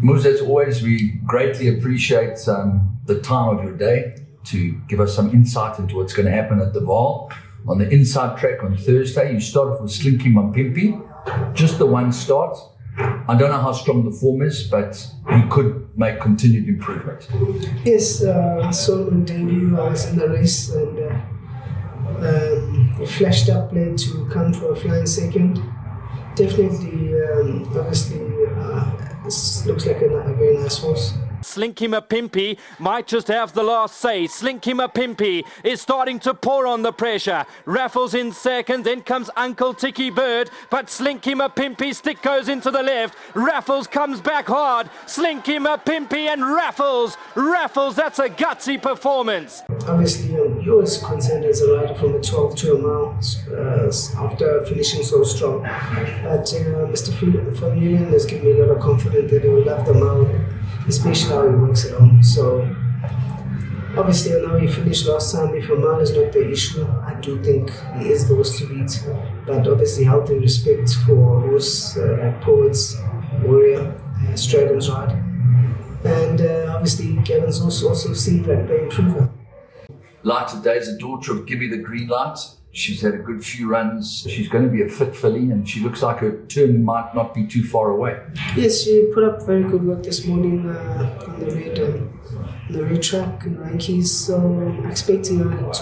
Muz, as always, we greatly appreciate the time of your day to give us some insight into what's going to happen at the Vaal. On the inside track on Thursday, you start off with Slinky Mapimpi, just the one start. I don't know how strong the form is, but he could make continued improvement. Yes, I saw him on debut. I was in the race and he flashed up late to come for a flying second. Definitely, obviously, this looks like a very nice horse. Slinky Mapimpi might just have the last say. Slinky Mapimpi is starting to pour on the pressure. Raffles in second, then comes Uncle Tiki Bird, but Slinky Mapimpi's stick goes into the left. Raffles comes back hard. Slinky Mapimpi and Raffles. Raffles, that's a gutsy performance. Obviously, you always contenders a rider from a 12 to a mile after finishing so strong. But Mr. Familian has given me a lot of confidence that he will love the mile, especially how he works it on. So obviously I know he finished last time. If a mile is not the issue, I do think he is the horse to beat. But obviously healthy respect for a horse like Poets, Warrior, Stradham's ride. And obviously Gavin's also seemed like the improver. Light today is a daughter of Give Me the Green Light. She's had a good few runs. She's going to be a fit filly, and she looks like her turn might not be too far away. Yes, she put up very good work this morning on the red track and Rankies. So I'm expecting her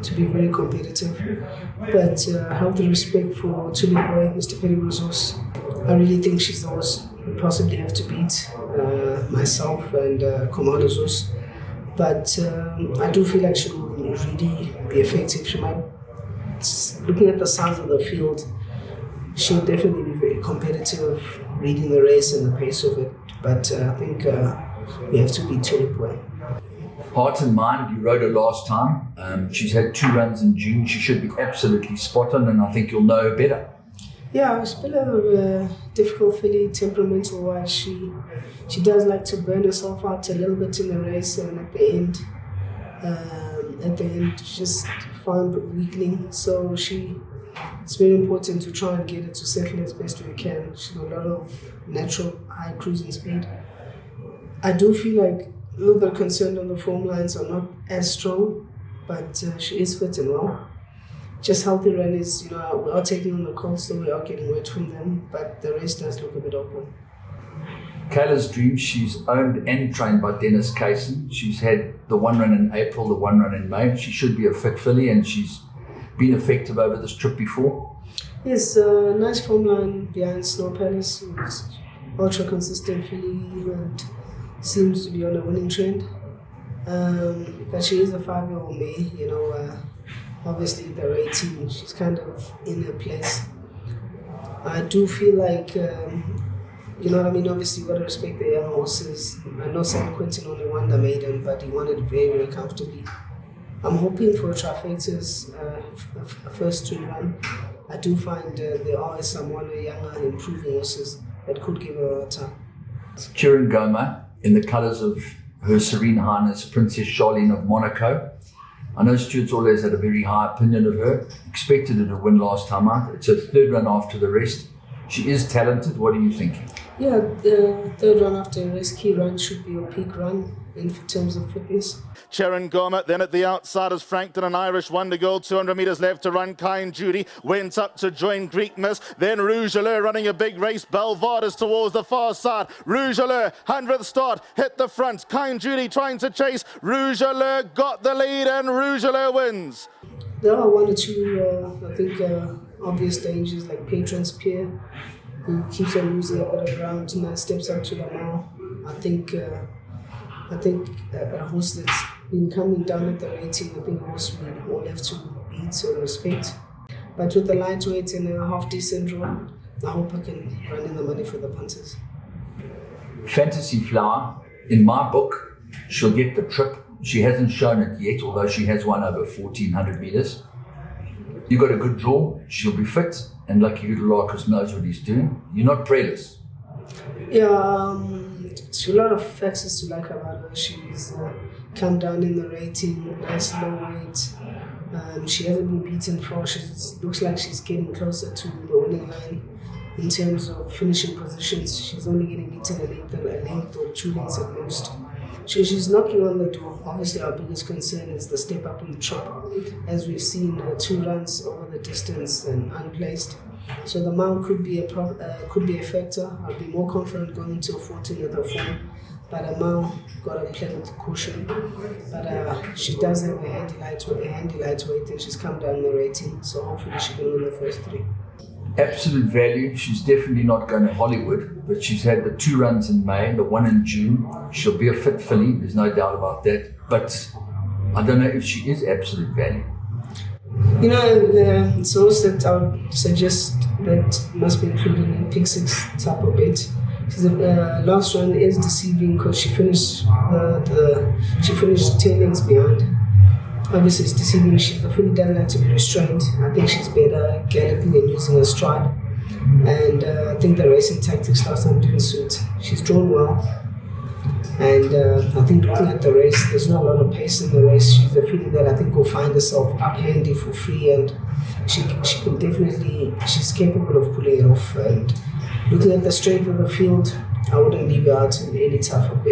to be very competitive. But healthy respect for Tulip Boy, Mr. Pettigrew's horse. I really think she's the horse we possibly have to beat, myself and Commander's horse. But I do feel like she will really be effective. She might. Looking at the size of the field, she'll definitely be very competitive, reading the race and the pace of it. But I think we have to beat Tulip Way. Heart and Mind, you rode her last time. She's had 2 runs in June. She should be absolutely spot on, and I think you'll know her better. Yeah, she's been a difficult filly, temperamental wise. She does like to burn herself out a little bit in the race, and at the end, just found weakening. So it's very important to try and get her to settle as best we can. She's got a lot of natural high cruising speed. I do feel like a little bit concerned on the form lines are not as strong, but she is fit and well. Just healthy run is, we are taking on the colts, so we are getting weight from them, but the race does look a bit open. Kayla's Dream, she's owned and trained by Dennis Kaysen. She's had the 1 run in April, the 1 run in May. She should be a fit filly, and she's been effective over this trip before. Yes, nice form line behind Snow Palace, who's ultra consistent filly and seems to be on a winning trend. But she is a 5-year-old May, obviously the rating, she's kind of in her place. I do feel like obviously you've got to respect the young horses. I know Sam Quinton only won the maiden, but he won it very, very comfortably. I'm hoping for Trifecta's first 3 run. I do find there are some younger, improving horses that could give her a time. Kieran Goma, in the colours of Her Serene Highness Princess Charlene of Monaco. I know Stuart's always had a very high opinion of her. Expected her to win last time out. It's her 3rd run after the rest. She is talented. What are you thinking? Yeah, the 3rd run after a race, key run should be your peak run in terms of fitness. Sharon Goma, then at the outside is Frankton, an Irish Wonder Girl. 200 metres left to run. Kind Judy went up to join Greek Miss. Then Rouge Allure running a big race. Belvardus towards the far side. Rouge Allure, 100th start, hit the front. Kind Judy trying to chase. Rouge Allure got the lead, and Rouge Allure wins. There are 1 or 2, obvious dangers like Patron's Pier, who keeps on losing a bit of ground and steps up to the mile. I think a horse that's been coming down at the rating, I think a horse we all have to beat or respect. But with the lightweight and a half decent draw, I hope I can run in the money for the punters. Fantasy Flower, in my book, she'll get the trip. She hasn't shown it yet, although she has won over 1,400 metres. You've got a good draw, she'll be fit, and Lucky Udelakis knows what he's doing. You're not prayerless. Yeah, there's a lot of factors to like about her. She's come down in the rating, nice low weight. She hasn't been beaten for. She looks like she's getting closer to the winning line. in terms of finishing positions. She's only getting beaten a length or 2 lengths at most. So she's knocking on the door. Obviously, our biggest concern is the step up in the trip, as we've seen 2 runs over the distance and unplaced. So the mount could be a factor. I'll be more confident going into a 14 with her form. But Amal got to play with caution. But she does have a handy lightweight, and she's come down in the rating. So hopefully she can win the first 3. Absolute value. She's definitely not going to Hollywood, but she's had the 2 runs in May, the 1 in June. She'll be a fit filly. There's no doubt about that. But I don't know if she is absolute value. You know, it's also that I would suggest that must be included in pick 6 type of bet. The last run is deceiving because she finished she finished 10 lengths behind. Obviously, it's deceiving. She's fully doesn't like to be restrained. I think she's better galloping and using her stride. And I think the racing tactics last time didn't suit. She's drawn well. And I think looking at the race, there's not a lot of pace in the race. She's a filly that I think will find herself up handy for free, and she can definitely, she's capable of pulling it off. And looking at the strength of the field, I wouldn't leave her out in any type of bet.